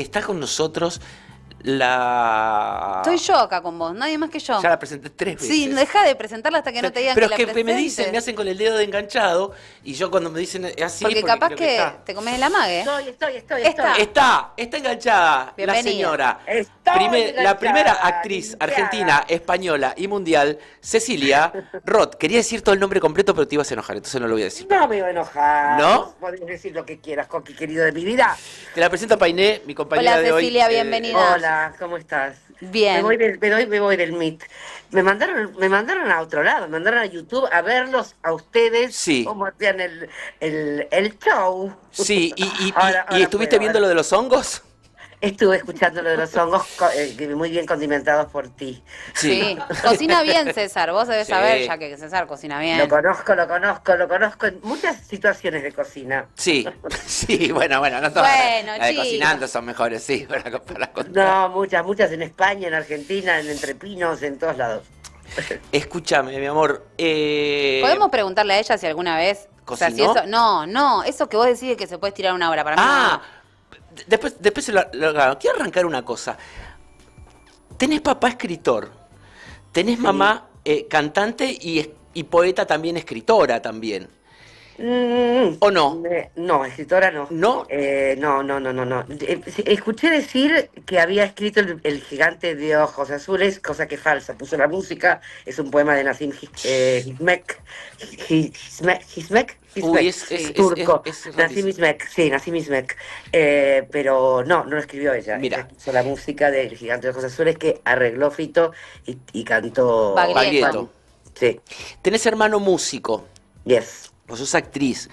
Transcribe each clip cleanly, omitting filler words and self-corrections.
está con nosotros la... Estoy yo acá con vos, nadie más que yo. Ya la presenté 3 veces. Sí, deja de presentarla hasta que no te digan Pero que es la que presentes. me dicen, me hacen con el dedo de enganchado, y yo cuando me dicen así... Porque capaz creo que está. te comes el amague. Estoy. Está. Está enganchada la Bienvenida. señora, Estoy la enganchada, primera actriz limpiada. argentina, española y mundial, Cecilia Roth. Quería decir todo el nombre completo, pero te ibas a enojar, entonces no lo voy a decir. No me iba a enojar. ¿No? Vos podés decir lo que quieras, Coqui, querido de mi vida. Te la presento a Painé, mi compañera Hola, de hoy. Cecilia, bienvenida. Hola, ¿cómo estás? Bien. Me voy del Meet. Me mandaron a otro lado, me mandaron a YouTube a verlos a ustedes. Sí. Cómo hacían el show. Sí, y Ahora estuviste puedo, viendo ahora. lo de los hongos. Estuve escuchando lo de los hongos muy bien condimentados por ti. Sí. Cocina bien, César. Vos debes Sí. saber ya que César cocina bien. Lo conozco en muchas situaciones de cocina. Sí, sí, bueno, no todas. Bueno, las de chicos. cocinando son mejores, sí, para contar. No, muchas en España, en Argentina, en Entrepinos, en todos lados. Escúchame, mi amor. ¿Podemos preguntarle a ella si alguna vez... O sea, si ¿Cocinó? eso, no, eso que vos decís que se puede estirar una hora para mí. Ah, después lo hago. Quiero arrancar una cosa. Tenés papá escritor, tenés mamá cantante y poeta también, escritora también. ¿O no? No, escritora no. ¿No? No. Escuché decir que había escrito el gigante de ojos azules, cosa que es falsa. Puso la música, es un poema de Nassim Hikmet. Uy, es turco. rarísimo. Nassim Hikmet. Pero no lo escribió ella. Mira. Ella puso la música del gigante de ojos azules que arregló Fito y cantó Baglietto. Sí, Tenés hermano músico, yes. vos sos actriz.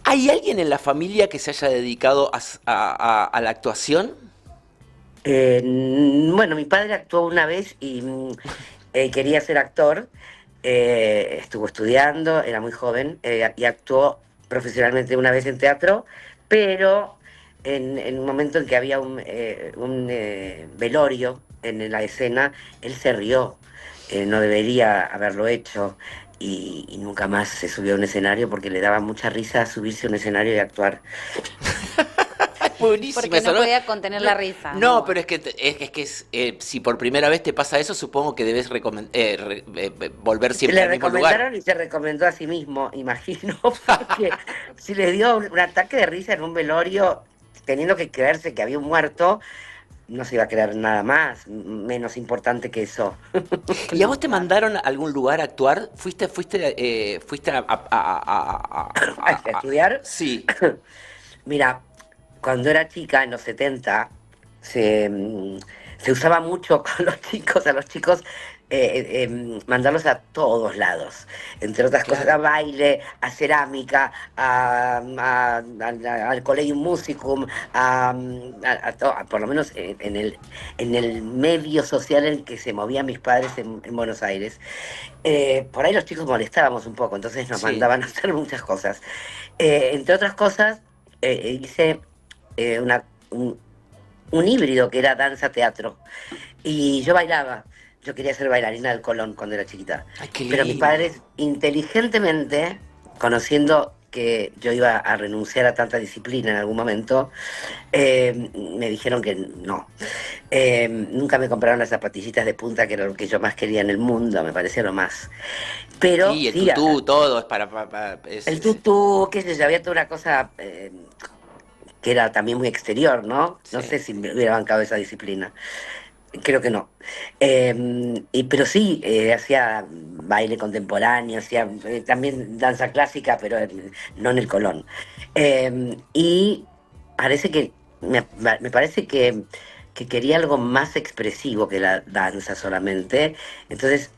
¿Hay alguien en la familia que se haya dedicado a la actuación? Bueno, mi padre actuó una vez y quería ser actor. Estuvo estudiando, era muy joven y actuó profesionalmente una vez en teatro, pero en un momento en que había un velorio en la escena, él se rió. No debería haberlo hecho y nunca más se subió a un escenario porque le daba mucha risa subirse a un escenario y actuar. Buenísimo Porque eso, no podía contener la risa. No, pero si por primera vez te pasa eso, supongo que debes volver siempre Le al mismo lugar. recomendaron y se recomendó a sí mismo, imagino, porque si le dio un ataque de risa en un velorio, teniendo que creerse que había un muerto, no se iba a creer nada más, menos importante que eso. ¿Y a vos te mandaron a algún lugar a actuar? ¿Fuiste ¿A estudiar? Sí. Mira, cuando era chica, en los 70, se usaba mucho con a los chicos, mandarlos a todos lados, entre otras cosas, a baile, a cerámica, al Collegium Musicum, por lo menos en el medio social en que se movían mis padres en Buenos Aires. Por ahí los chicos molestábamos un poco, entonces nos Sí. mandaban a hacer muchas cosas. Entre otras cosas, hice un híbrido que era danza-teatro. Y yo bailaba. Yo quería ser bailarina del Colón cuando era chiquita. Ay, qué Pero mis lindo. padres, inteligentemente, conociendo que yo iba a renunciar a tanta disciplina en algún momento, me dijeron que no. Nunca me compraron las zapatillitas de punta, que era lo que yo más quería en el mundo, me parecía lo más. Pero Sí, el sí, tutú, todo es el tutú, qué sé yo, había toda una cosa que era también muy exterior, ¿no? No Sí. sé si me hubiera bancado esa disciplina. Creo que no. Pero sí, hacía baile contemporáneo, hacía también danza clásica, pero no en el Colón. Y parece que me parece que quería algo más expresivo que la danza solamente. Entonces,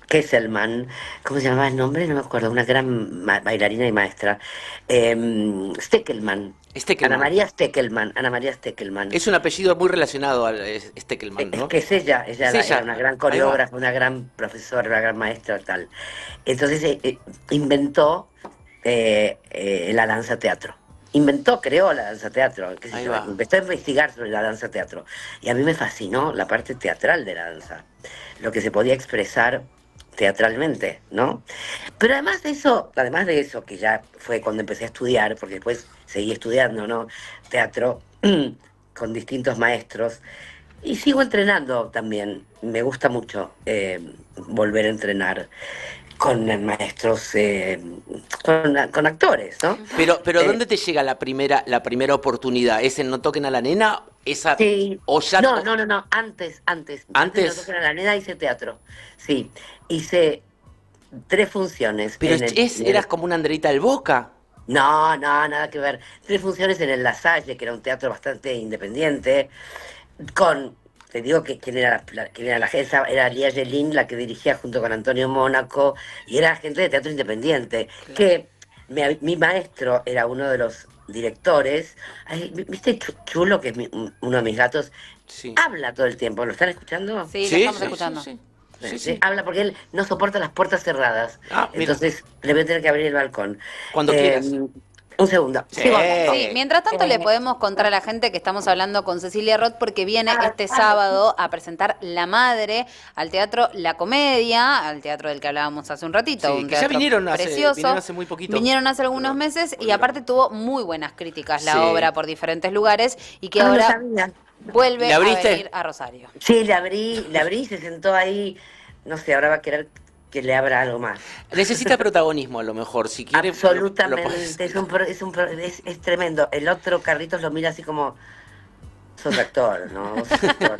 Kesselman, ¿cómo se llamaba el nombre? No me acuerdo, una gran bailarina y maestra. Steckelman. Steckelman. Ana María Steckelman. Es un apellido muy relacionado al Steckelman, Es ¿no? que es ella Es ella. era una gran coreógrafa, una gran profesora, una gran maestra, tal. Entonces inventó la danza teatro. Creó la danza teatro, qué sé Ahí yo, va. empezó a investigar sobre la danza teatro. Y a mí me fascinó la parte teatral de la danza, lo que se podía expresar teatralmente, ¿no? Pero además de eso, que ya fue cuando empecé a estudiar, porque después seguí estudiando, ¿no? Teatro con distintos maestros. Y sigo entrenando también. Me gusta mucho volver a entrenar con maestros, con actores, ¿no? Pero ¿dónde te llega la primera oportunidad? ¿Es en No toquen a la nena? Esa, Sí. o ya No. Antes de No antes. toquen a la nena hice teatro. Sí. Hice 3 funciones. Pero eras como una Andreita del Boca. No, nada que ver. 3 funciones en el La Salle, que era un teatro bastante independiente, te digo que quién era la jefa, era Lía Yelin, la que dirigía junto con Antonio Mónaco, y era gente de teatro independiente, que mi maestro era uno de los directores. Ay, ¿viste Chulo, que es uno de mis gatos? Sí. Habla todo el tiempo, ¿lo están escuchando? Sí, lo estamos escuchando. Sí. Habla porque él no soporta las puertas cerradas. Ah, mira. Entonces le voy a tener que abrir el balcón. Cuando quieras. Un segundo. Sí. Sigo hablando. Sí, mientras tanto le podemos contar a la gente que estamos hablando con Cecilia Roth porque viene este sábado a presentar La Madre al Teatro La Comedia, al teatro del que hablábamos hace un ratito. Sí, un que ya teatro vinieron precioso. hace muy poquito. Vinieron hace algunos meses y aparte tuvo muy buenas críticas la Sí. obra por diferentes lugares y que No lo ahora sabía. vuelve ¿Le a abriste? venir a Rosario. Sí, le abrí, se sentó ahí. No sé, ahora va a querer que le abra algo más. Necesita protagonismo a lo mejor, si quiere. Absolutamente, podés- es tremendo. El otro Carlitos lo mira así como, sos actor, ¿no? Sos actor.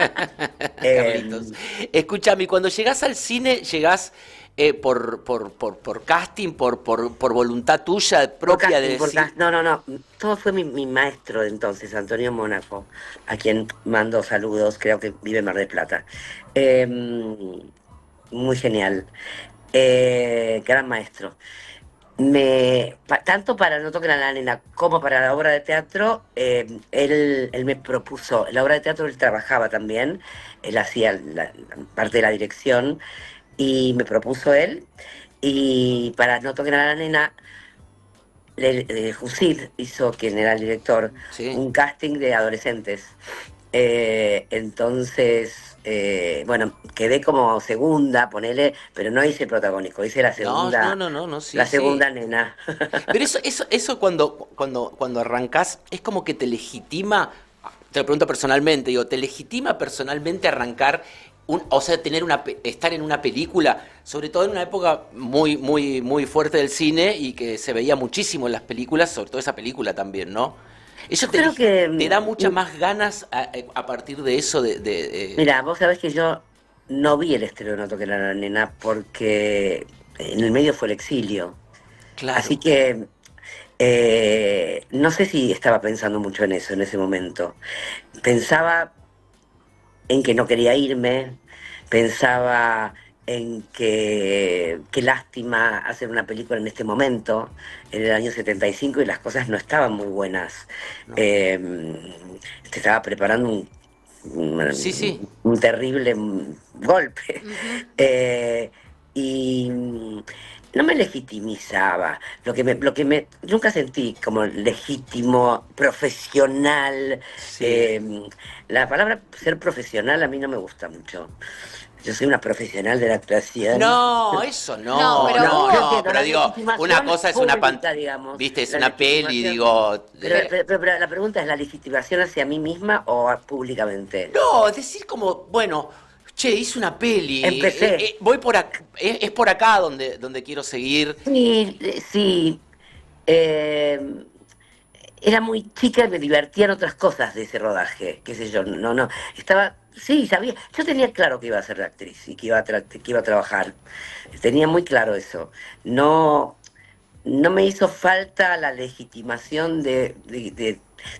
Carlitos. Escúchame, cuando llegás al cine, llegás por casting, por voluntad tuya propia de decir. No. Todo fue mi maestro de entonces, Antonio Mónaco, a quien mando saludos, creo que vive en Mar del Plata. Muy genial. Gran maestro. Tanto para No toquen a la nena como para la obra de teatro, él me propuso, la obra de teatro él trabajaba también, él hacía la parte de la dirección y me propuso él, y para No toquen a la nena, Jusid hizo, quien era el director, Sí. un casting de adolescentes. Entonces, bueno, quedé como segunda, ponele, pero no hice protagónico, hice la segunda. No, sí, La sí. segunda nena. Pero eso cuando arrancás, es como que te legitima, te lo pregunto personalmente, digo, ¿te legitima personalmente arrancar, o sea, estar en una película, sobre todo en una época muy fuerte del cine y que se veía muchísimo en las películas, sobre todo esa película también, ¿no? Eso Creo que te da muchas más ganas a partir de eso Mira, vos sabés que yo no vi el estreno de No toquen a la nena porque en el medio fue el exilio. Claro. Así que no sé si estaba pensando mucho en eso en ese momento. Pensaba en que no quería irme, pensaba en que qué lástima hacer una película en este momento, en el año 75, y las cosas no estaban muy buenas. No. Te estaba preparando Sí. un terrible golpe. Y no me legitimizaba. Nunca sentí como legítimo, profesional. Sí. La palabra ser profesional a mí no me gusta mucho. Yo soy una profesional de la actuación. No, eso no, No, pero hubo- pero digo, una cosa es una pública, pantalla, digamos, viste, es la una peli, legitimación. digo. Pero la pregunta es, ¿la legitimación hacia mí misma o públicamente? No, es decir como, bueno, che, hice una peli, Empecé. voy por acá, es por acá donde quiero seguir. Sí. eh, Era muy chica y me divertían otras cosas de ese rodaje, qué sé yo, no. Sí, sabía. Yo tenía claro que iba a ser actriz y que iba a trabajar. Tenía muy claro eso. No me hizo falta la legitimación de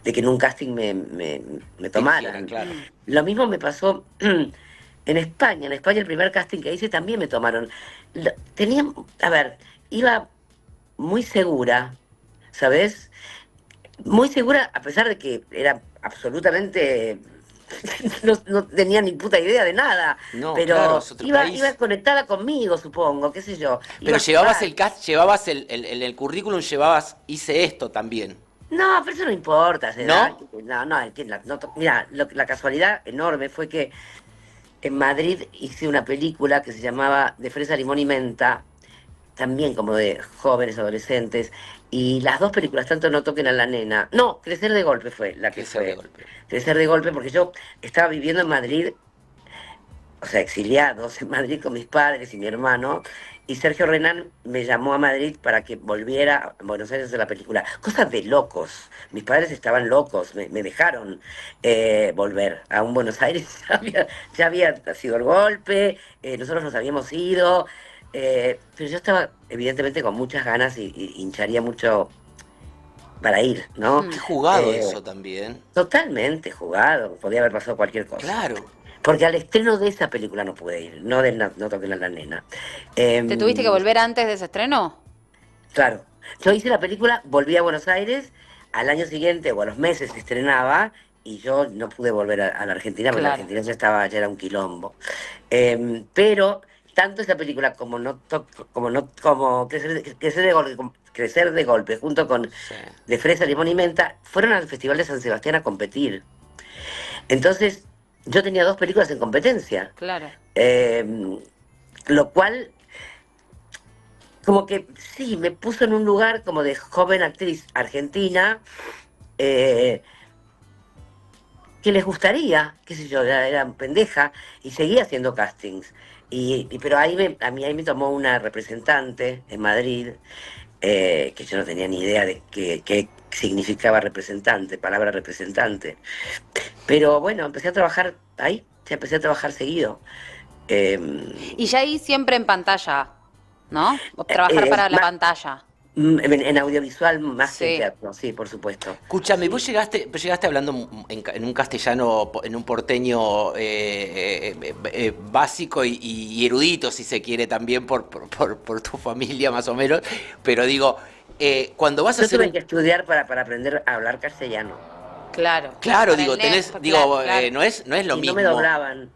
que en un casting me tomaran. Claro. Lo mismo me pasó en España. En España el primer casting que hice también me tomaron. Iba muy segura, ¿sabes? Muy segura, a pesar de que era absolutamente... no tenía ni puta idea de nada, No, pero claro, es otro país. iba conectada conmigo, supongo, qué sé yo. Pero Iba a llevabas actuar. llevabas en el currículum, hice esto también. No, pero eso no importa. ¿No? Mira, la casualidad enorme fue que en Madrid hice una película que se llamaba De fresa, limón y menta, también como de jóvenes, adolescentes, y las dos películas, tanto No toquen a la nena, no, Crecer de golpe fue la que Crecer de fue, golpe. Crecer de golpe, porque yo estaba viviendo en Madrid, o sea, exiliados en Madrid con mis padres y mi hermano, y Sergio Renán me llamó a Madrid para que volviera a Buenos Aires a hacer la película. Cosas de locos. Mis padres estaban locos, me dejaron volver a un Buenos Aires. Ya había sido el golpe, nosotros nos habíamos ido, pero yo estaba evidentemente con muchas ganas y hincharía mucho para ir, ¿no? Qué jugado Eh, eso también. Totalmente jugado, podía haber pasado cualquier cosa. Claro. Porque al estreno de esa película no pude ir, no de No toquen a la nena. ¿Te tuviste que volver antes de ese estreno? Claro, yo hice la película, volví a Buenos Aires, al año siguiente o a los meses se estrenaba y yo no pude volver a la Argentina porque la Claro. Argentina ya era un quilombo. Pero tanto esa película como Crecer de golpe junto con Sí. De fresa, limón y menta fueron al Festival de San Sebastián a competir. Entonces yo tenía dos películas en competencia. Claro. Lo cual, como que sí, me puso en un lugar como de joven actriz argentina, que les gustaría, qué sé yo, era pendeja, y seguía haciendo castings. Pero a mí ahí me tomó una representante en Madrid, que yo no tenía ni idea de qué significaba representante, palabra representante. Pero bueno, empecé a trabajar ahí, empecé a trabajar seguido. Eh, Y ya ahí siempre en pantalla, ¿no? O trabajar para la ma- pantalla. en audiovisual más que en Sí. teatro, sí, por supuesto. Escúchame, Sí. vos llegaste hablando en un castellano, en un porteño básico y erudito, si se quiere, también por tu familia más o menos, pero digo, cuando vas a Yo hacer tuve un... que estudiar para aprender a hablar castellano. Claro. Claro, Para digo, el tenés, net, digo, claro, claro. no es lo Y no me mismo. doblaban.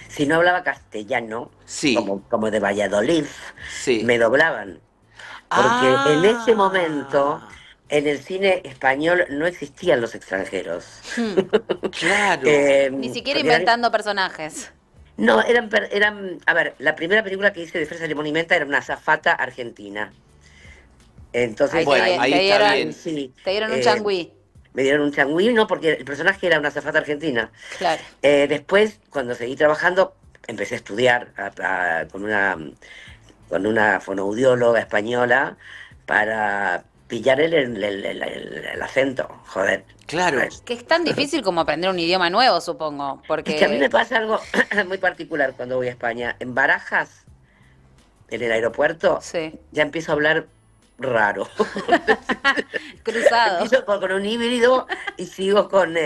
Si no hablaba castellano, Sí, como de Valladolid, sí. me doblaban. Porque en ese momento, Ah, en el cine español no existían los extranjeros. Hmm. claro. Ni siquiera Porque inventando personajes. no, a ver, la primera película que hice de Fresa Limón y Menta era una azafata argentina. Entonces, Ahí Bueno, te, ahí te está dieron, bien. sí, te dieron un eh, changüí. me dieron un changüí, no, porque el personaje era una azafata argentina. Claro. Después, cuando seguí trabajando, empecé a estudiar con una fonoaudióloga española para pillar el acento, joder. Claro. Que es tan difícil como aprender un idioma nuevo, supongo. Es que a mí me Porque. pasa algo muy particular cuando voy a España. En Barajas, en el aeropuerto, Sí. ya empiezo a hablar raro. Cruzado. Empiezo con un híbrido y sigo con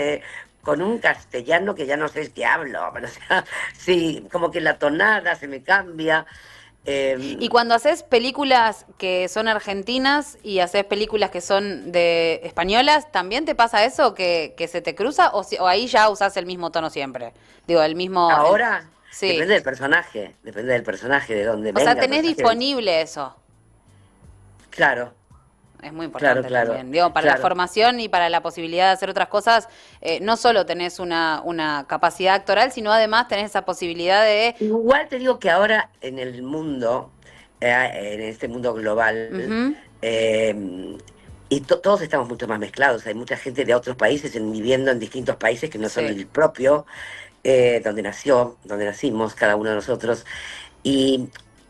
un castellano que ya no sé qué hablo. Pero, o sea, sí, como que la tonada se me cambia. Y cuando haces películas que son argentinas y haces películas que son de españolas, ¿también te pasa eso que se te cruza o ahí ya usás el mismo tono siempre? Digo, el mismo... Ahora, Sí. depende del personaje, de dónde O venga. sea, el tenés personaje. disponible eso. Claro, Es muy importante claro. también. Digo, para la Claro. formación y para la posibilidad de hacer otras cosas, no solo tenés una capacidad actoral, sino además tenés esa posibilidad de... Igual te digo que ahora en el mundo, en este mundo global, Ujú. y todos estamos mucho más mezclados. Hay mucha gente de otros países viviendo en distintos países que no son Sí. el propio, donde nacimos cada uno de nosotros.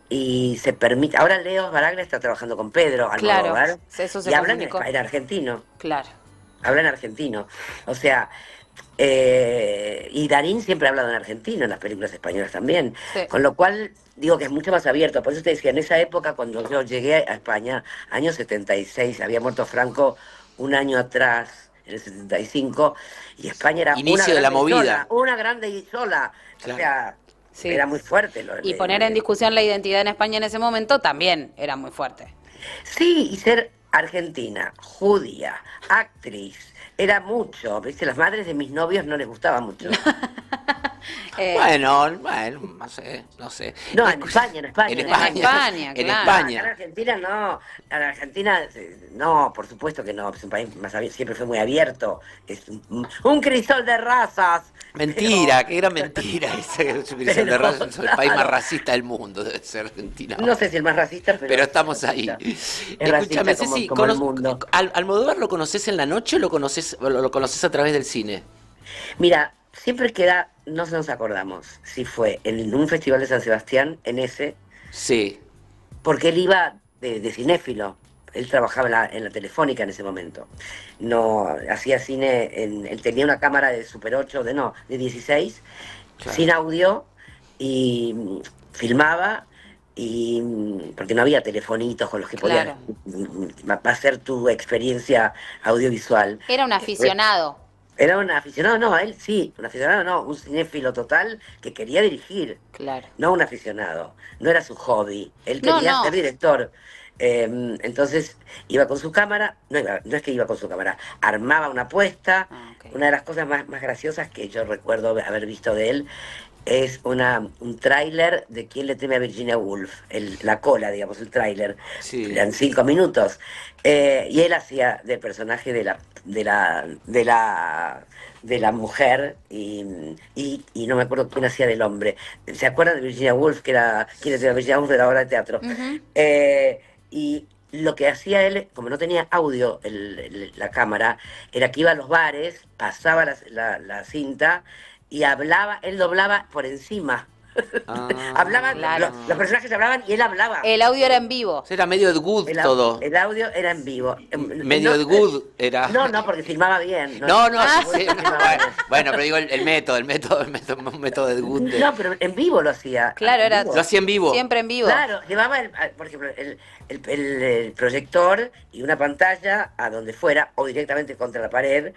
Y se permite. Ahora Leo Baraglia está trabajando con Pedro Claro, Almodóvar eso se y hablan comunicó. en argentino. Claro. Habla en argentino. O sea, y Darín siempre ha hablado en argentino, en las películas españolas también. Sí. Con lo cual, digo que es mucho más abierto. Por eso te decía, en esa época, cuando yo llegué a España, año 76, había muerto Franco un año atrás, en el 75, y España era Inicio de la grande y movida. sola, una grande y sola. Claro. O sea, Sí. era muy fuerte. Y poner en discusión la identidad en España en ese momento también era muy fuerte. Sí, y ser argentina, judía, actriz, era mucho, ¿viste? Las madres de mis novios no les gustaba mucho. Bueno, no sé. No, en España, en España. En En España, España, en claro. España. En Argentina no, en Argentina no, por supuesto que no, es un país más siempre fue muy abierto, es un crisol de razas. Mentira, que era mentira. Pero, Es el país más claro. racista del mundo, debe ser Argentina. No sé si el más racista, Pero estamos es ahí. racista. Es Escúchame, racista Ceci, como el mundo. ¿Almodóvar lo conoces en la noche o lo conoces a través del cine? Mira, siempre queda, no nos acordamos si fue en un festival de San Sebastián, en ese, Sí, porque él iba de cinéfilo. Él trabajaba en la Telefónica en ese momento. No hacía cine, él tenía una cámara de Super 8, de 16, claro. sin audio, y filmaba, y porque no había telefonitos con los que podías Claro. hacer tu experiencia audiovisual. Era un aficionado. Era un aficionado, no, él sí, un aficionado no, un cinéfilo total que quería dirigir, Claro. no un aficionado, no era su hobby, él No, quería no. ser director. Entonces iba con su cámara, no es que iba con su cámara, armaba una apuesta. Ah, ok. Una de las cosas más graciosas que yo recuerdo haber visto de él es un tráiler de Quién le teme a Virginia Woolf, la cola, digamos, el tráiler, Sí. eran 5 minutos. Y él hacía del personaje de la mujer y no me acuerdo quién hacía del hombre. ¿Se acuerdan de Virginia Woolf, que era Quién le teme a Virginia Woolf de la obra de teatro? Ujú. Y lo que hacía él, como no tenía audio la cámara, era que iba a los bares, pasaba la cinta y hablaba, él doblaba por encima. Hablaban, claro. los personajes hablaban y él hablaba. El audio era en vivo. Era medio Ed Wood todo. El audio era en vivo. Medio Ed Wood era. No, porque filmaba bien. No, seguro sí, que filmaba bien. bueno, pero digo el método de Ed Wood. No, pero en vivo lo hacía. Claro, en era vivo. Lo hacía en vivo. siempre en vivo. Claro, llevaba, por ejemplo, el proyector y una pantalla a donde fuera, o directamente contra la pared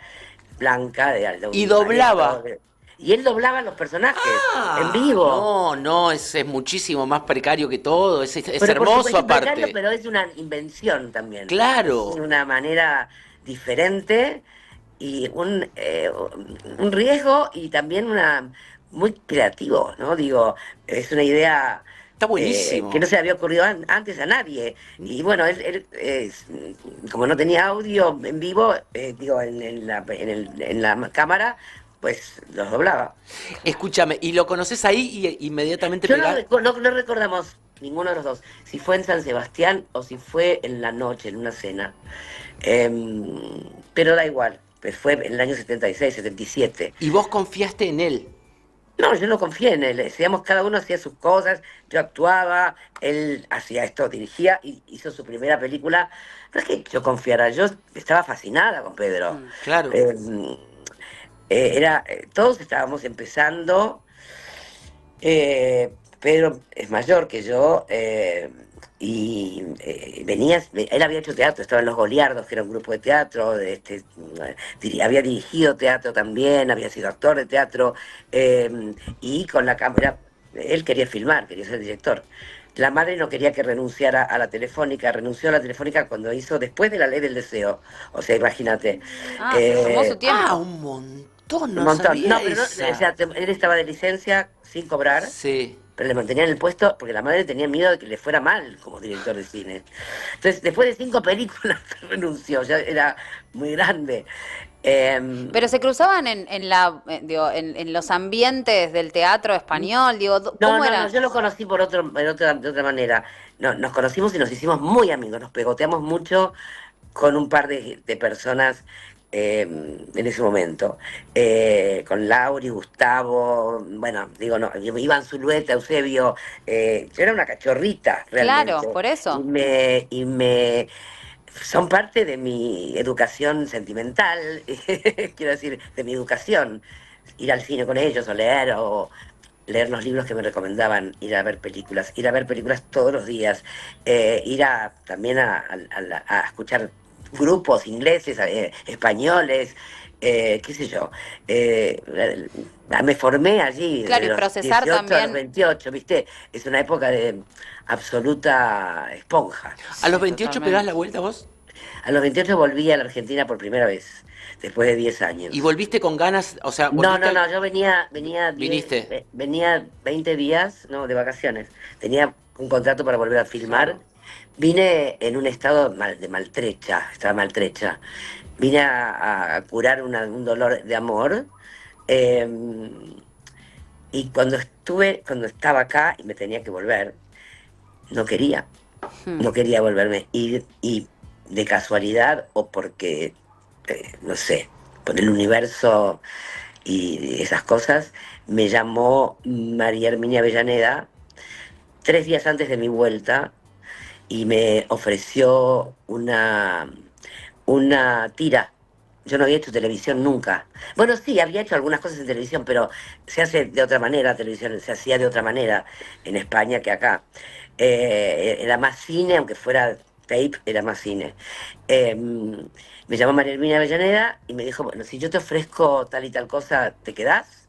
blanca de un Y doblaba. manejo y él doblaba los personajes en vivo. No, es muchísimo más precario que todo. Es Pero por hermoso supuesto aparte. precario, pero es una invención también. Claro. Es una manera diferente y un riesgo y también muy creativo, ¿no? Digo, es una idea Está buenísimo. que no se le había ocurrido antes a nadie. Y bueno, él, como no tenía audio en vivo, digo, en la cámara, pues los doblaba. Escúchame, ¿y lo conoces ahí y inmediatamente Yo no, pegás? no recordamos ninguno de los dos, si fue en San Sebastián o si fue en la noche, en una cena. Pero da igual, pues fue en el año 76, 77. ¿Y vos confiaste en él? No, yo no confié en él, decíamos, cada uno hacía sus cosas, yo actuaba, él hacía esto, dirigía, y hizo su primera película. No es que yo confiara, yo estaba fascinada con Pedro. Claro. Todos estábamos empezando. Pedro es mayor que yo, y él había hecho teatro, estaba en Los Goliardos, que era un grupo de teatro, había dirigido teatro también, había sido actor de teatro, y con la cámara, él quería filmar, quería ser director. La madre no quería que renunciara a la Telefónica, renunció a la Telefónica cuando hizo después de La Ley del Deseo. O sea, imagínate. Se tomó su tiempo. Un montón, no Un montón. sabía No, pero no, o esa. sea, él estaba de licencia sin cobrar, Sí. pero le mantenían el puesto porque la madre tenía miedo de que le fuera mal como director de cine. Entonces, después de 5 películas, renunció, ya era muy grande. Pero se cruzaban en los ambientes del teatro español, digo, ¿cómo No, era? yo lo conocí de otra manera. No, nos conocimos y nos hicimos muy amigos, nos pegoteamos mucho con un par de personas en ese momento. Con Lauri, Gustavo, bueno, digo, no, Iván Zulueta, Eusebio. Yo era una cachorrita, realmente. Claro, por eso. Y son parte de mi educación sentimental, quiero decir, de mi educación. Ir al cine con ellos o leer los libros que me recomendaban, ir a ver películas todos los días, también a escuchar grupos ingleses, españoles, qué sé yo. Me formé allí. Claro, de y los procesar 18 también. a los 28, ¿viste? Es una época de absoluta esponja. ¿A los Sí, 28 totalmente. pegás la vuelta vos? A los 28 volví a la Argentina por primera vez, después de 10 ¿Y años. volviste con ganas? O sea, No, volviste no, no, yo viniste. venía 20 días, no, de vacaciones. Tenía un contrato para volver a filmar. Claro. Vine en un estado de maltrecha, estaba maltrecha. Vine a curar un dolor de amor. eh, y cuando estaba acá y me tenía que volver, no quería, Hmm. no quería volverme. Y de casualidad o porque, no sé, por el universo y esas cosas, me llamó María Herminia Avellaneda 3 días antes de mi vuelta y me ofreció una tira. Yo no había hecho televisión nunca. Bueno, sí, había hecho algunas cosas en televisión, pero se hace de otra manera, televisión se hacía de otra manera en España que acá. Era más cine, aunque fuera tape, era más cine. Me llamó María Hermina Avellaneda y me dijo, bueno, si yo te ofrezco tal y tal cosa, ¿te quedás?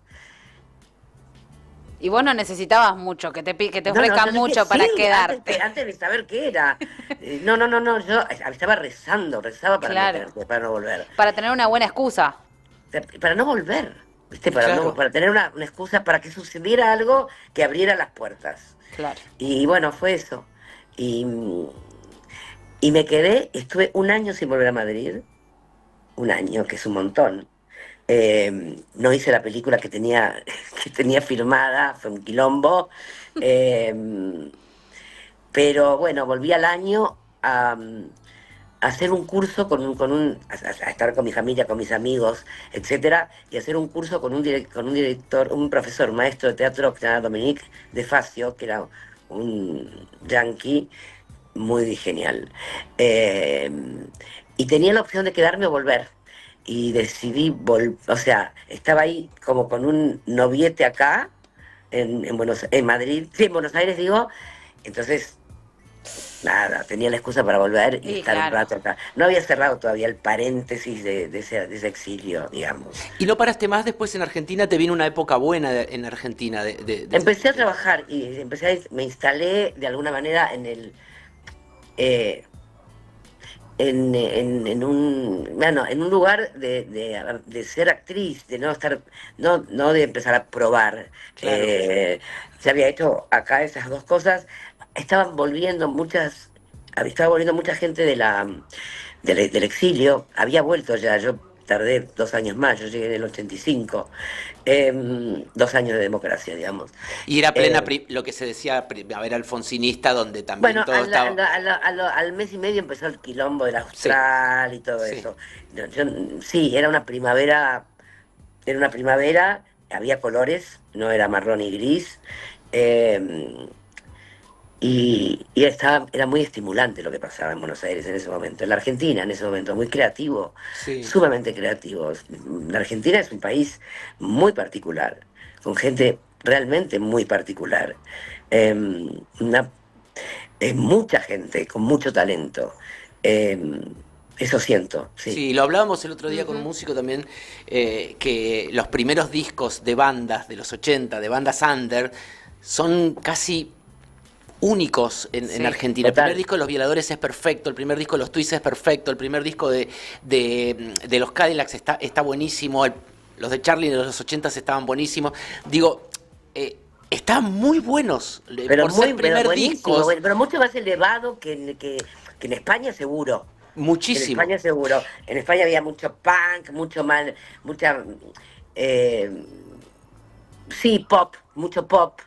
Y vos no necesitabas mucho, que te No, no, ofrezcan yo dije mucho sí, para antes quedarte. antes de saber qué era. No, no, no, no, yo estaba rezaba para no, Claro. para no volver. Para tener una buena excusa. Para no volver, ¿viste? Claro. Para tener una excusa para que sucediera algo que abriera las puertas. Claro. Y bueno, fue eso. Y, y me quedé, estuve un año sin volver a Madrid, un año, que es un montón. No hice la película que tenía firmada, fue un quilombo. Eh, pero bueno, volví al año a hacer un curso a estar con mi familia, con mis amigos, etcétera, y hacer un curso con un director, un profesor, un maestro de teatro que se llama Dominique de Facio, que era un yankee muy genial. Eh, y tenía la opción de quedarme o volver. Y decidí o sea, estaba ahí como con un noviete acá, en Madrid, sí, en Buenos Aires digo, entonces nada, tenía la excusa para volver y Y estar un claro. rato acá. No había cerrado todavía el paréntesis de ese exilio, digamos. ¿Y no paraste más después en Argentina? Te vino una época buena en Argentina. Empecé a trabajar y me instalé de alguna manera eh, en un lugar de ser actriz, de no estar, no de empezar a probar. Claro. Se había hecho acá esas dos cosas. Estaba volviendo mucha gente del exilio, había vuelto ya, yo tardé 2 años más, yo llegué en el 85, 2 años de democracia, digamos. Y era plena Eh, lo que se decía primavera alfonsinista, donde también bueno, todo estaba. al mes y medio empezó el quilombo del Sí, austral y todo sí. eso. Sí, era una primavera, había colores, no era marrón y gris. eh, era muy estimulante lo que pasaba en Buenos Aires en ese momento, en la Argentina en ese momento, muy creativo, Sí. sumamente creativo. La Argentina es un país muy particular, con gente realmente muy particular. Eh, una, Mucha gente con mucho talento. Eh, Eso siento, sí. Sí, lo hablábamos el otro día con un Ujú. músico también, que los primeros discos de bandas de los 80, de bandas under, son casi únicos en Sí. Argentina. El primer Total. disco de Los Violadores es perfecto, el primer disco de Los Twists es perfecto, el primer disco de los Cadillacs está buenísimo, los de Charlie de los 80 estaban buenísimos. Digo, estaban muy buenos por ser Pero primer buenísimo, discos, bueno, pero mucho más elevado que en España seguro. En muchísimo. España seguro. En España había mucho punk, mucha, eh, sí, pop, mucho pop,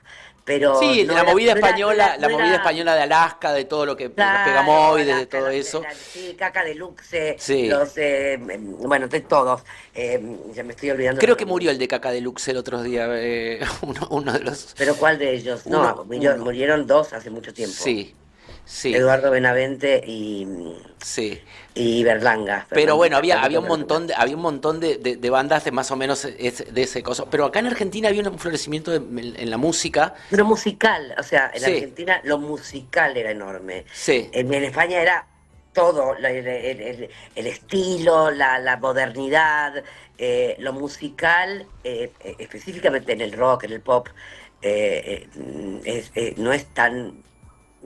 pero Sí, no era, no era, no era, La no movida era, española de Alaska, de todo lo que, de los claro, pegamoides, de todo eso. sí, Caca Deluxe, Sí. bueno, de todos. Ya me estoy olvidando Creo los que nombres. murió el de Caca Deluxe el otro día, uno de los, Pero ¿cuál de ellos? No, uno. murieron dos hace mucho tiempo. Sí, sí, Eduardo Benavente sí. y Berlanga, Pero bueno, había Fernandito un Berlanga. montón de bandas de más o menos de ese coso. Pero acá en Argentina había un florecimiento en la música. Pero musical, o sea, en Sí, Argentina lo musical era enorme. sí, En España era todo, el estilo, la modernidad, lo musical, específicamente en el rock, en el pop, no es tan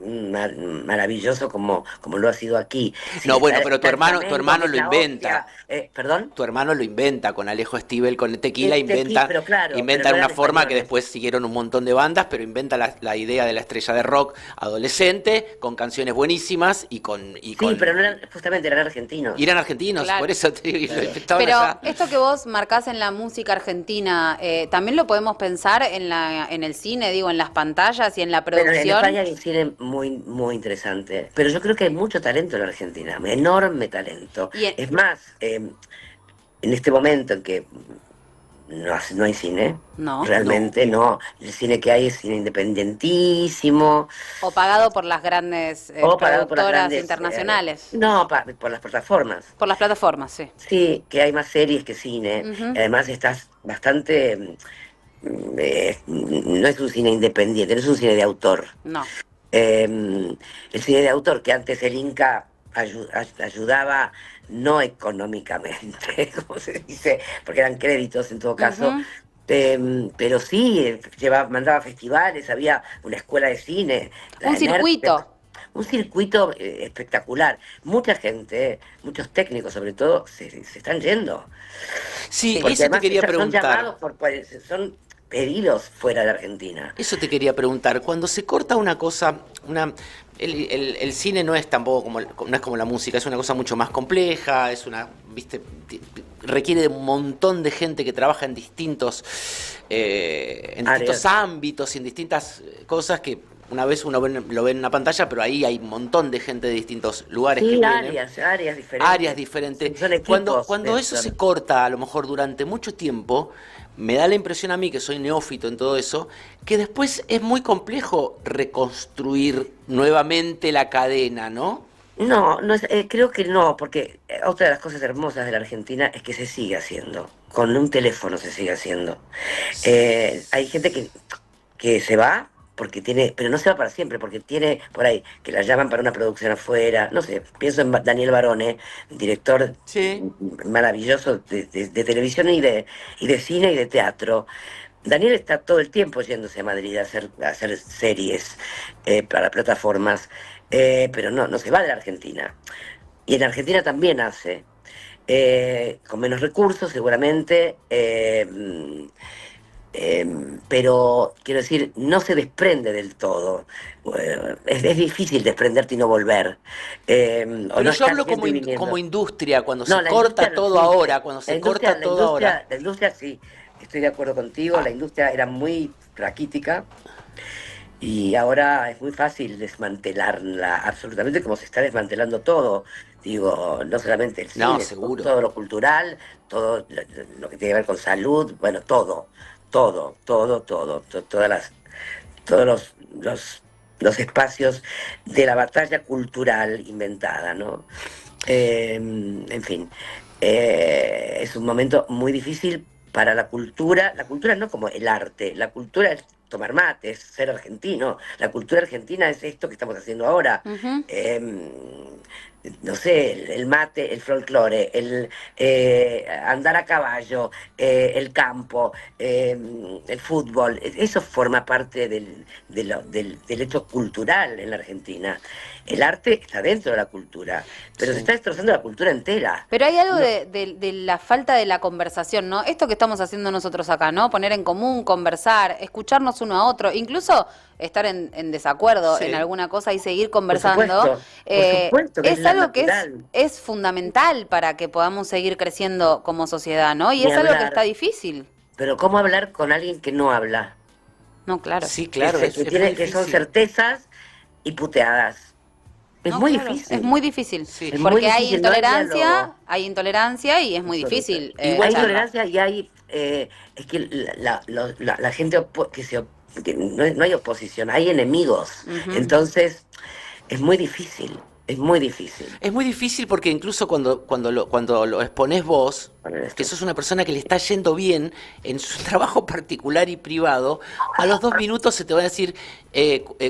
maravilloso como lo ha sido aquí. Sí, No, bueno, está, pero tu está el hermano, flamenco, que es lo la inventa. hostia. ¿Perdón? Tu hermano lo inventa con Alejo Stivel, con el tequila, Pero claro, pero no inventan una eran forma que españoles. después siguieron un montón de bandas, pero inventa la idea de la estrella de rock adolescente, con canciones buenísimas Sí, pero no eran, justamente eran argentinos. y eran argentinos, por Claro. eso te digo, y lo Claro. inventaban Pero allá. esto que vos marcás en la música argentina, también lo podemos pensar en el cine, digo, en las pantallas y en la Bueno, en producción. España hay un cine muy interesante, pero yo creo que hay mucho talento en la Argentina, enorme talento. Y en- Es más, en este momento en que no hay cine, no. No. realmente no, el cine que hay es cine independentísimo, O pagado por las grandes o pagado por las productoras grandes, internacionales. no, por las plataformas. Por las plataformas, sí. Sí, que hay más series que cine, y Ujú. además estás bastante, no es un cine independiente, no es un cine de autor. No. El cine de autor, que antes el Inca ayudaba no económicamente, como se dice, porque eran créditos en todo caso, Ujú. pero sí, mandaba festivales, había una escuela de cine, Un la ENER, circuito. un circuito espectacular. Mucha gente, muchos técnicos sobre todo, se están yendo, Sí, porque eso te además quería son preguntar. llamados son pedidos fuera de Argentina. Eso te quería preguntar. Cuando se corta una cosa, el cine no es tampoco no es como la música, es una cosa mucho más compleja, viste, requiere de un montón de gente que trabaja en distintos Áreas. ámbitos, en distintas cosas que una vez lo ve en una pantalla, pero ahí hay un montón de gente de distintos lugares que Sí, vienen. áreas diferentes. Áreas diferentes. Son Cuando, equipos. cuando eso se corta, a lo mejor durante mucho tiempo, me da la impresión a mí, que soy neófito en todo eso, que después es muy complejo reconstruir nuevamente la cadena, ¿no? No, no es, creo que no, porque otra de las cosas hermosas de la Argentina es que se sigue haciendo. Con un teléfono se sigue haciendo. Hay gente que se va porque tiene, pero no se va para siempre, porque tiene por ahí que la llaman para una producción afuera. No sé, pienso en Daniel Barone, director Sí. maravilloso de televisión y de cine y de teatro. Daniel está todo el tiempo yéndose a Madrid a hacer series para plataformas, pero no se va de la Argentina. Y en Argentina también hace, con menos recursos seguramente, pero quiero decir, no se desprende del todo. Es difícil desprenderte y no volver. O no Pero yo estar hablo yendo y como viniendo. industria, cuando No, se la industria corta no todo existe. ahora, cuando se corta todo ahora. La industria sí, estoy de acuerdo contigo, la Ah, industria era muy raquítica y ahora es muy fácil desmantelarla, absolutamente como se está desmantelando todo. Digo, no solamente el no, cine, seguro. todo lo cultural, todo lo que tiene que ver con salud, bueno, todo, todos los espacios de la batalla cultural inventada, ¿no? En fin, es un momento muy difícil para la cultura no como el arte, la cultura es tomar mate, es ser argentino, la cultura argentina es esto que estamos haciendo ahora. Ujú. No sé, el mate, el folclore, el andar a caballo, el campo, el fútbol, eso forma parte del hecho cultural en la Argentina. El arte está dentro de la cultura, pero se Sí. está destrozando la cultura entera. Pero hay algo No, de la falta de la conversación, ¿no? Esto que estamos haciendo nosotros acá, ¿no? Poner en común, conversar, escucharnos uno a otro, incluso estar en desacuerdo en Sí. alguna cosa y seguir por conversando, supuesto que es es la algo que natural, es fundamental para que podamos seguir creciendo como sociedad, ¿no? Y ni es algo que está hablar. difícil. Pero ¿cómo hablar con alguien que no habla? No, claro. Sí, Que, claro, que es muy tiene, que son difícil. certezas y puteadas. Es No, muy claro, es difícil. muy difícil, Sí. Es muy porque difícil, no hay intolerancia y es muy absoluto. difícil Igual Hay que charlar. intolerancia y hay, es que la gente que no hay oposición, hay enemigos. Ujú. Entonces, es muy difícil. Es muy difícil. Es muy difícil porque incluso cuando lo exponés vos, Poner que esto. sos una persona que le está yendo bien en su trabajo particular y privado, a los 2 minutos se te va a decir,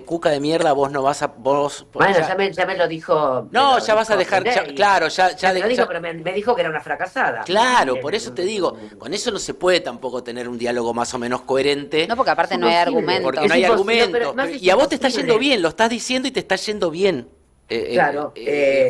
cuca de mierda, vos no vas a... Vos, Bueno, ya- ya me lo dijo. Me no, lo ya vas a dijo dejar, Milei. claro, Ya me lo dijo, ya- pero me dijo que era una fracasada. claro, por eso te digo, con eso no se puede tampoco tener un diálogo más o menos coherente. No, porque aparte Es no hay imposible. argumentos. Porque no Es hay imposible, argumentos. pero más es Y a vos te está imposible. yendo bien, lo estás diciendo y te está yendo bien. Claro,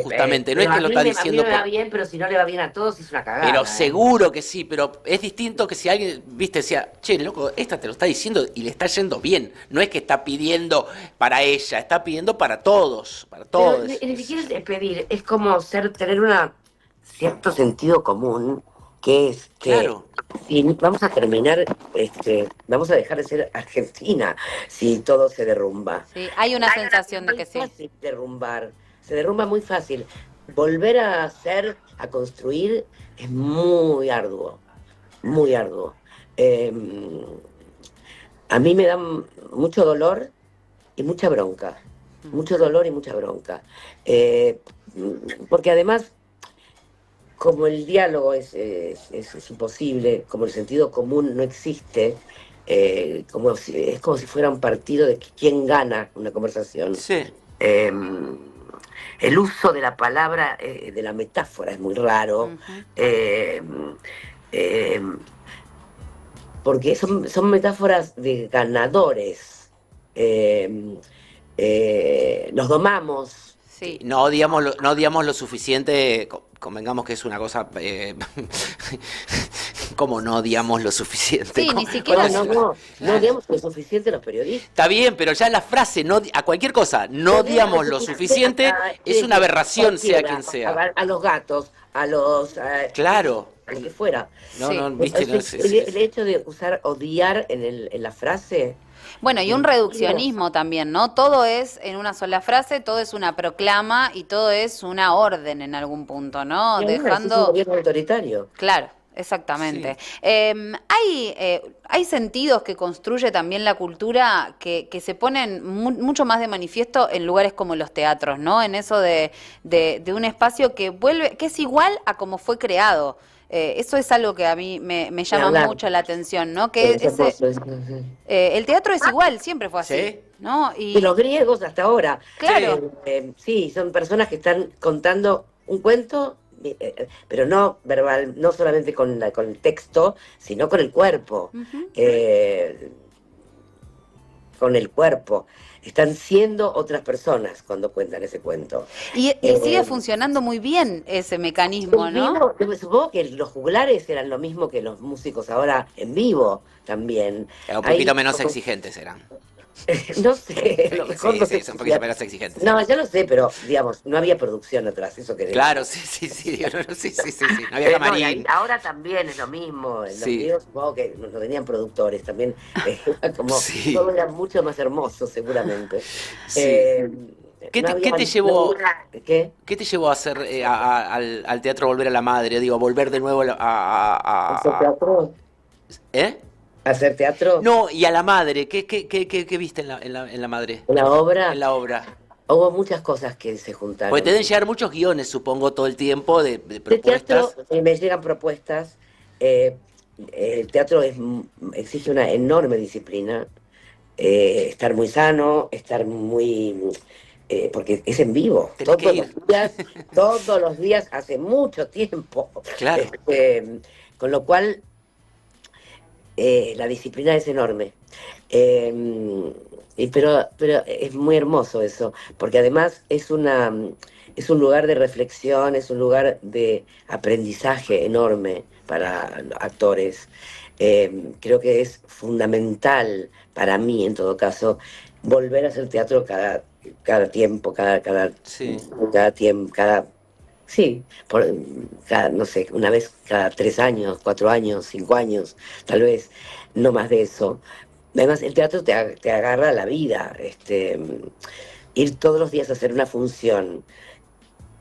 Justamente, no es pero que lo está a mí diciendo me va por... bien, pero si no le va bien a todos es una cagada. Pero seguro que sí, pero es distinto que si alguien, viste, decía, che, loco, esta te lo está diciendo y le está yendo bien. No es que está pidiendo para ella, está pidiendo para todos, para Pero todos. ni siquiera es pedir, es como tener un cierto sentido común, que es que Claro. si vamos a terminar, vamos a dejar de ser Argentina si todo se derrumba. Sí, hay una sensación de muy que sí. fácil derrumbar, se derrumba muy fácil. Volver a hacer, a construir, es muy arduo, muy arduo. Eh, a mí me da mucho dolor y mucha bronca, mucho dolor y mucha bronca. Eh, Porque además, como el diálogo es imposible, como el sentido común no existe, es como si fuera un partido de quién gana una conversación. Sí. Eh, el uso de la palabra, de la metáfora, es muy raro. Ujú. eh, eh, Porque son metáforas de ganadores. Nos domamos. Sí. No odiamos lo suficiente, convengamos que es una cosa... ¿Cómo no odiamos lo suficiente? Sí, ni ¿Cómo- siquiera- cómo No se- digamos lo suficiente los periodistas. Está bien, pero ya la frase, a cualquier cosa, no odiamos lo suficiente, es una aberración, sea quien sea. A los gatos, a los... Claro. a lo que fuera. No, Sí. no, viste, no, sí, El sí. hecho de usar odiar en la frase... Bueno, y un reduccionismo también, ¿no? Todo es en una sola frase, todo es una proclama y todo es una orden en algún punto, ¿no? Y además, es un Dejando... gobierno autoritario. Claro, exactamente. Hay sentidos que construye también la cultura que se ponen mucho más de manifiesto en lugares como los teatros, ¿no? En eso de un espacio que vuelve, que es igual a como fue creado. Eso es algo que a mí me llama hablar. mucho la atención, ¿no? Que Es hermoso, sí. el teatro es igual, siempre fue así, Sí. ¿no? Y los griegos hasta ahora. Claro. Sí, son personas que están contando un cuento, pero no verbal, no solamente con el texto, sino con el cuerpo. Ujú. Con el cuerpo. Están siendo otras personas cuando cuentan ese cuento. Y sigue funcionando muy bien ese mecanismo, ¿no? Supongo que los juglares eran lo mismo que los músicos ahora en vivo también. Un poquito Hay menos como- exigentes eran. No sé, a lo mejor no Sí, sé son un si poquito sea- menos exigentes. No, ya lo sé, pero digamos, no había producción atrás, eso que Claro, sí, digo, sí, no había Pero camarín. ahora también es lo mismo. En los Sí. griegos supongo que no tenían productores también. Como Sí. todo era mucho más hermoso, seguramente. Sí. ¿Qué no te- había qué te llevó- ¿Qué? ¿Qué te llevó a hacer al teatro Volver a la Madre? Digo, a volver de nuevo ¿Hacer teatro? ¿Eh? ¿Hacer teatro? No, y a la madre, ¿qué viste en la madre? En la obra En la obra. hubo muchas cosas que se juntaron. Porque te deben llegar muchos guiones, supongo, todo el tiempo de De propuestas. teatro me llegan propuestas. El teatro exige una enorme disciplina. Estar muy sano, estar muy... porque es en vivo. Tenés que ir. Todos los días, hace mucho tiempo. Claro. Con lo cual, la disciplina es enorme. Pero es muy hermoso eso, porque además es un lugar de reflexión, es un lugar de aprendizaje enorme para los actores. Creo que es fundamental para mí, en todo caso, volver a hacer teatro cada tiempo, Sí. sí, no sé, una vez cada 3 años, 4 años, 5 años, tal vez, no más de eso. Además, el teatro te agarra a la vida. Ir todos los días a hacer una función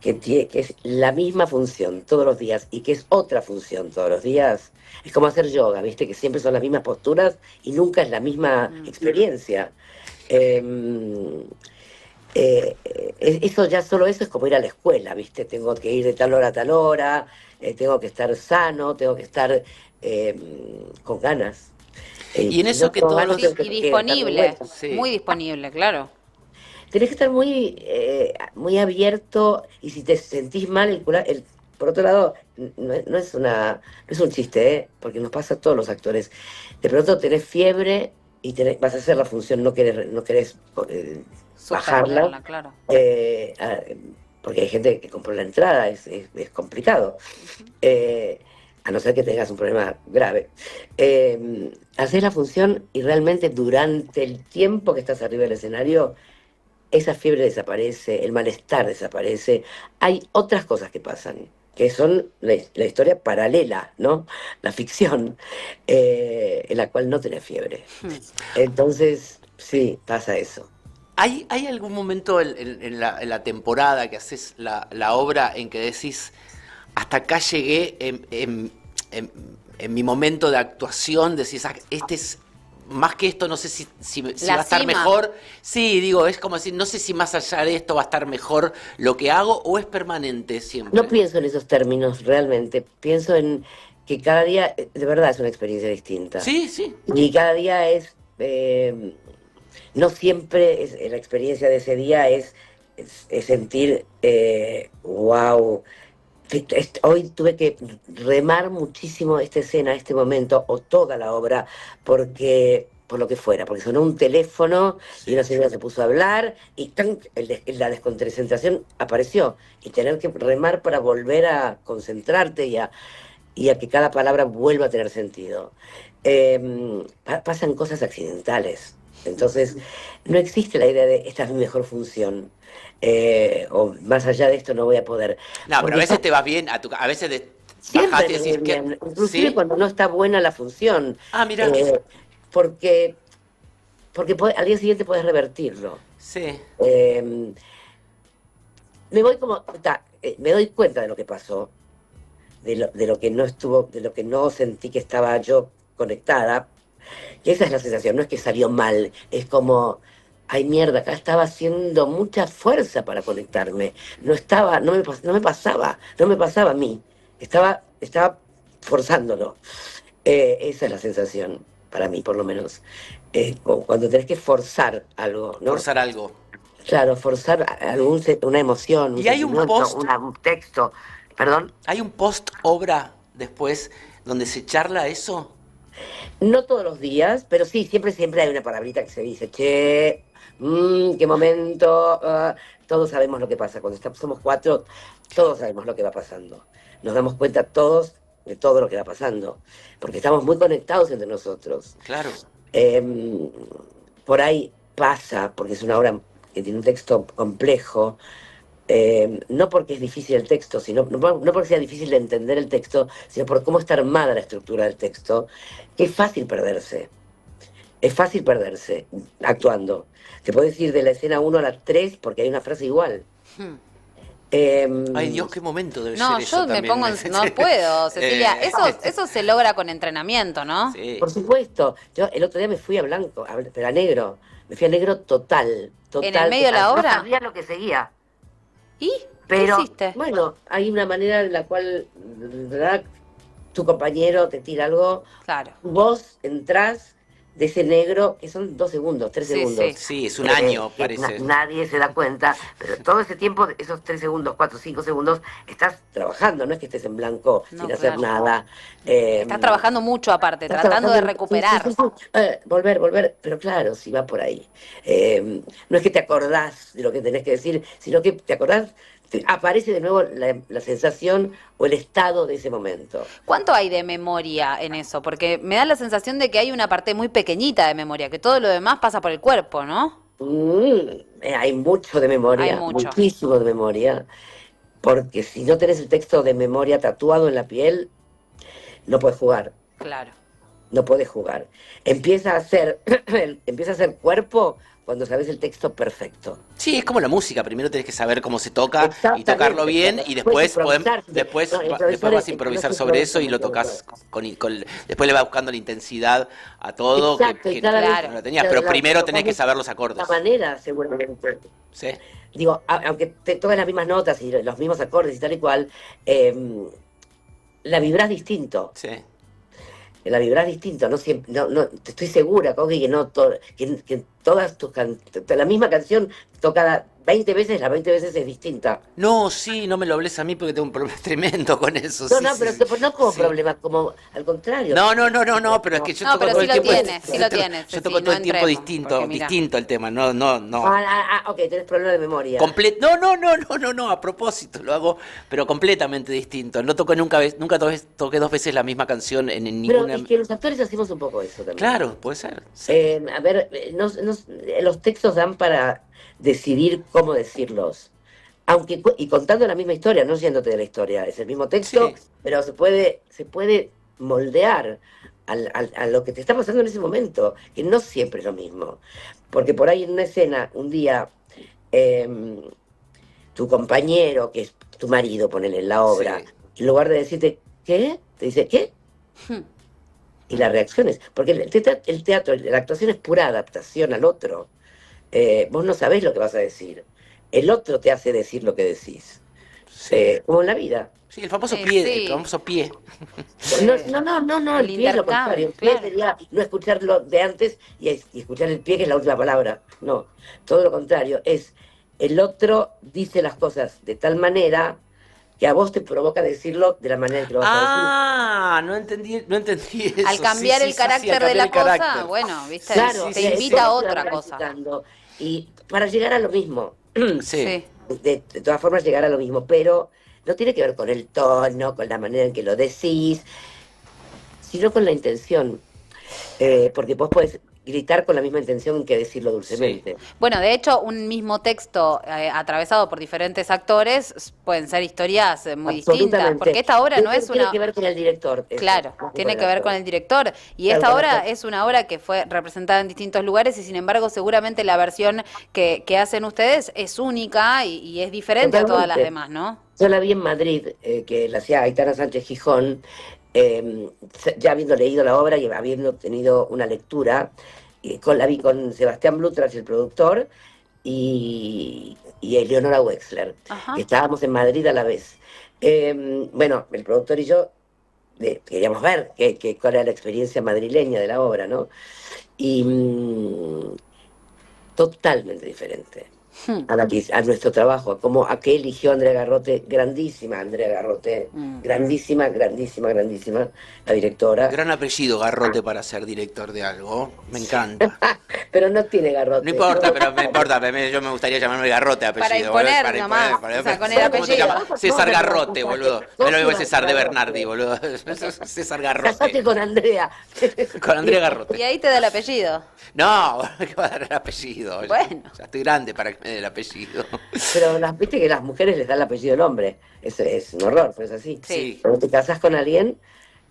que es la misma función todos los días y que es otra función todos los días, es como hacer yoga, ¿viste? Que siempre son las mismas posturas y nunca es la misma experiencia. Eso ya solo eso es como ir a la escuela, ¿viste? Tengo que ir de tal hora a tal hora, tengo que estar sano, tengo que estar con ganas. Y en Si no eso que tengo todos ganas, los... tengo Y que darme disponible, vuelta. Sí. muy disponible, claro. Tenés que estar muy abierto y si te sentís mal, por otro lado, no es un chiste, ¿eh? Porque nos pasa a todos los actores. De pronto tenés fiebre y vas a hacer la función, no querés bajarla, Suspenderla, claro. eh, a- porque hay gente que compró la entrada, es complicado. Ujú. Eh, a no ser que tengas un problema grave. Haces la función y realmente durante el tiempo que estás arriba del escenario, esa fiebre desaparece, el malestar desaparece. Hay otras cosas que pasan, que son la historia paralela, ¿no? La ficción, en la cual no tenés fiebre. Hmm. Entonces, sí, pasa eso. ¿Hay algún momento en la temporada que haces la obra en que decís, hasta acá llegué en- en mi momento de actuación, decís, "Ah, este es más que esto, no sé si va La a estar cima. mejor"? Sí, digo, es como decir, no sé si más allá de esto va a estar mejor lo que hago o es permanente No siempre. pienso en esos términos realmente, pienso en que cada día, de verdad, es una experiencia distinta. Sí, sí. Y cada día no siempre la experiencia de ese día es sentir, wow, hoy tuve que remar muchísimo esta escena, este momento, o toda la obra, por lo que fuera, porque sonó un teléfono y una Sí. señora se puso a hablar y ¡tan! La desconcentración apareció. Y tener que remar para volver a concentrarte y a que cada palabra vuelva a tener sentido. Pasan cosas accidentales. Entonces, no existe la idea de esta es mi mejor función. O más allá de esto no voy a poder. No, pero a Porque veces te vas bien, a veces siempre bajás y me voy decís que... bien, inclusive ¿Sí? cuando no está buena la función. Ah, mira. eh, porque al día siguiente puedes revertirlo. Sí. Eh, me doy cuenta de lo que pasó, de lo que no estuvo, de lo que no sentí que estaba yo conectada. Y esa es la sensación, no es que salió mal, es como, ay mierda, acá estaba haciendo mucha fuerza para conectarme. No estaba, no me pasaba a mí. Estaba forzándolo. Esa es la sensación, para mí por lo menos. Cuando tenés que forzar algo, ¿no? Forzar algo. Claro, forzar una emoción, un Y hay un sentimiento, post, un texto. Perdón. hay un post obra después donde se charla eso. No todos los días, pero sí, siempre hay una palabrita que se dice, che, qué momento, todos sabemos lo que pasa. Cuando somos cuatro, todos sabemos lo que va pasando. Nos damos cuenta todos de todo lo que va pasando, porque estamos muy conectados entre nosotros. Claro. Em, por ahí pasa, porque es una obra que tiene un texto complejo, no porque es difícil el texto, no porque sea difícil de entender el texto, sino por cómo está armada la estructura del texto, que es fácil perderse actuando. Te puedes ir de la escena 1 a la 3 porque hay una frase igual. Hmm. Ay, Em, Dios, qué momento debe No, ser eso yo me también. pongo, no puedo, Cecilia. Eh, Eso se logra con entrenamiento, ¿no? sí. por supuesto, yo el otro día me fui a blanco, pero a negro, me fui a negro total, ¿En el total, medio de total. la No obra? sabía lo que seguía. ¿Y qué Pero hiciste? bueno, hay una manera en la cual, ¿verdad? Tu compañero te tira algo, Claro. vos entrás de ese negro, que son 2 segundos, tres Sí, segundos. sí. Sí, es un año, Que parece. nadie se da cuenta, pero todo ese tiempo, esos 3 segundos, 4, 5 segundos, estás trabajando, no es que estés en blanco No, sin hacer claro. nada. Estás trabajando mucho aparte, Estás tratando de trabajando, sí, sí, recuperar. sí, sí. Volver, pero claro, si va por ahí. No es que te acordás de lo que tenés que decir, sino que te acordás, aparece de nuevo la sensación o el estado de ese momento. ¿Cuánto hay de memoria en eso? Porque me da la sensación de que hay una parte muy pequeñita de memoria, que todo lo demás pasa por el cuerpo, ¿no? Hay mucho de Hay memoria, mucho. muchísimo de memoria, porque si no tenés el texto de memoria tatuado en la piel, no puedes jugar. Claro. no podés jugar. Empieza a ser, empieza a ser cuerpo cuando sabes el texto perfecto. Sí, es como la música. Primero tenés que saber cómo se toca y Exactamente. tocarlo bien, y después improvisar. después, No, después vas a improvisar sobre eso y lo tocas después le vas buscando la intensidad a todo Exacto, y que cada vez- no lo tenías. Pero primero tenés que saber los de acordes. esta manera, seguramente. Sí, Digo, aunque te toques las mismas notas y los mismos acordes y tal y cual, la vibrás distinto. sí. La vibrás distinto, no siempre, no, te estoy segura, Coqui, que no que todas tus la misma canción tocada 20 veces, las 20 veces es distinta. No, sí, no me lo hables a mí porque tengo un problema tremendo con eso. No, sí, no, sí, pero sí. no como Sí. problema, como al contrario. No, pero es que yo No, toco pero todo sí el lo tiempo. tiene, sí lo tiene, Yo sí, toco no todo el tiempo entremos, distinto, porque mira. distinto el tema. No. Ok, tenés problema de memoria. No, a propósito, lo hago, pero completamente distinto. No toco nunca toqué dos veces la misma canción en Pero ninguna. es que los actores hacemos un poco eso también. Claro, puede ser. Sí. A ver, los textos dan para decidir cómo decirlos. Y contando la misma historia, no yéndote de la historia, es el mismo texto, Sí. pero se puede moldear a lo que te está pasando en ese momento, que no siempre es lo mismo. Porque por ahí en una escena, un día, em, tu compañero, que es tu marido, ponele en la obra, Sí. en lugar de decirte, ¿qué? Te dice, ¿qué? Hmm. Y la reacción es, porque el teatro, la actuación es pura adaptación al otro. Vos no sabés lo que vas a decir. El otro te hace decir lo que decís. Sí. Como en la vida. Sí, el famoso Sí, pie, sí. el famoso pie. No, el El pie es lo contrario. El pie intercambio, sería no escucharlo de antes y escuchar el pie, que es la última palabra. No, todo lo contrario. Es el otro dice las cosas de tal manera que a vos te provoca decirlo de la manera en que lo vas a decir. No entendí eso. Al cambiar Sí, el sí, carácter al de cambiar la el cosa, carácter. bueno, viste, Claro, te sí, invita a eso te otra va cosa. practicando. Y para llegar a lo mismo, Sí. de todas formas llegar a lo mismo, pero no tiene que ver con el tono, con la manera en que lo decís, sino con la intención. Porque vos podés gritar con la misma intención que decirlo dulcemente. Bueno, de hecho, un mismo texto atravesado por diferentes actores pueden ser historias muy distintas, Absolutamente. porque esta obra no es Tiene una... que ver con el director. eso, Claro, no tiene el que ver actor. con el director. Y Claro, esta con el obra actor. es una obra que fue representada en distintos lugares y sin embargo seguramente la versión que hacen ustedes es única y es diferente a todas las Totalmente. demás, ¿no? Yo la vi en Madrid, que la hacía Aitana Sánchez Gijón, ya habiendo leído la obra y habiendo tenido una lectura, la vi con Sebastián Blutras, el productor, y Eleonora Wexler, Ajá. que estábamos en Madrid a la vez. Bueno, el productor y yo queríamos ver cuál era la experiencia madrileña de la obra, ¿no? Y totalmente diferente Hmm. a nuestro trabajo, a qué eligió Andrea Garrote, grandísima Andrea Garrote, grandísima, la directora, Gran apellido, Garrote, para ser director de algo. Me encanta. pero no tiene Garrote. No importa, pero me importa. Yo me gustaría llamarme Garrote apellido. Para boludo, imponer nomás, o sea, con el ¿Cómo te apellido. llamas? César Garrote, boludo. No es lo mismo que César de Bernardi, boludo. César Casate Garrote. con Andrea. Con Andrea Y Garrote. ahí te da el apellido. No, ¿qué va a dar el apellido? Bueno. Ya estoy grande para que me dé el apellido. Pero viste que las mujeres les dan el apellido del hombre. Es un horror, pues es así. Sí. Cuando te casás con alguien,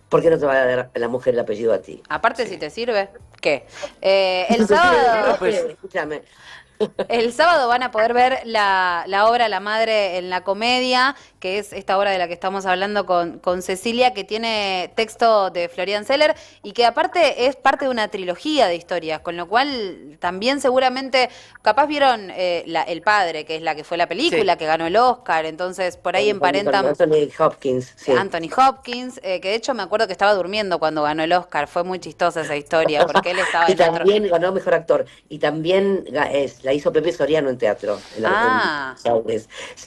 ¿por qué no te va a dar la mujer el apellido a ti? Aparte, Sí. si te sirve, ¿qué? El sábado... pues. Escúchame. El sábado van a poder ver la obra La Madre en la Comedia, que es esta obra de la que estamos hablando con Cecilia, que tiene texto de Florian Zeller y que aparte es parte de una trilogía de historias, con lo cual también seguramente, capaz vieron El Padre, que es la que fue la película, Sí. que ganó el Oscar, entonces por ahí Con emparentan... Anthony Hopkins, sí. Anthony Hopkins, que de hecho me acuerdo que estaba durmiendo cuando ganó el Oscar, fue muy chistosa esa historia, porque él estaba Y en otro... también ganó mejor actor. Y también la hizo Pepe Soriano en teatro. Ah.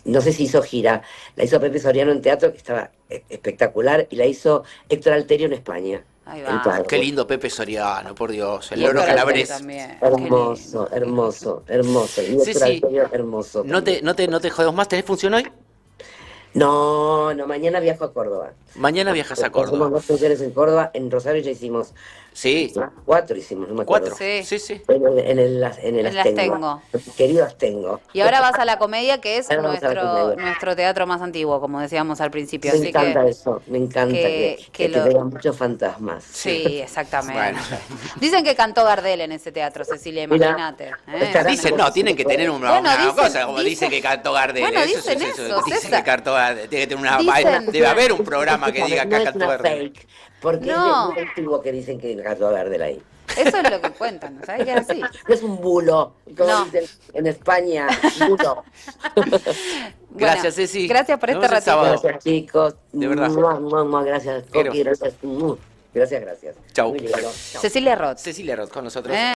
No sé si hizo gira. La hizo Pepe Soriano en teatro, que estaba espectacular. Y la hizo Héctor Alterio en España. Ahí El va. padre. Qué lindo Pepe Soriano, por Dios. El Y loro Héctor Alterio calabres. también. Hermoso, hermoso, hermoso. Y Sí, Héctor sí. Alterio, hermoso. No te jodemos más. ¿Tenés función hoy? No, no, mañana viajo a Córdoba. Mañana viajas a Hacemos Córdoba. 2 funciones en Córdoba, en Rosario ya hicimos Sí, 4 hicimos, no me acuerdo. 4. Sí. Sí, sí. En el En el Astengo. Astengo. Querido Astengo. Y ahora vas a la comedia, que es Ahora vamos a la comedia. nuestro teatro más antiguo, como decíamos al principio. Me Así encanta que eso, me encanta que te lo- vean muchos fantasmas. Sí, exactamente. Bueno. Dicen que cantó Gardel en ese teatro, Cecilia, Mira, imagínate. estará- Dicen, no, tienen que tener una, Bueno, una dicen- cosa, como dicen- dice que cantó Gardel. Bueno, eso, dicen eso, dicen César. que cantó Gardel. Tiene que tener una Dicen- debe haber un programa que diga no que es cantó una Gardel. fake, porque No. es muy antiguo que dicen que cantó Gardel ahí. Eso es lo que cuentan, ¿sabes que es así? No es un bulo, como No. dicen en España, bulo. Gracias, Bueno, Ceci. gracias por Nos este vemos el ratito. sábado. Gracias, chicos. De verdad. Gracias, Pero- Coqui, gracias. Gracias, gracias. Chau. Muy lindo. Chau. Cecilia Roth. Cecilia Roth con nosotros.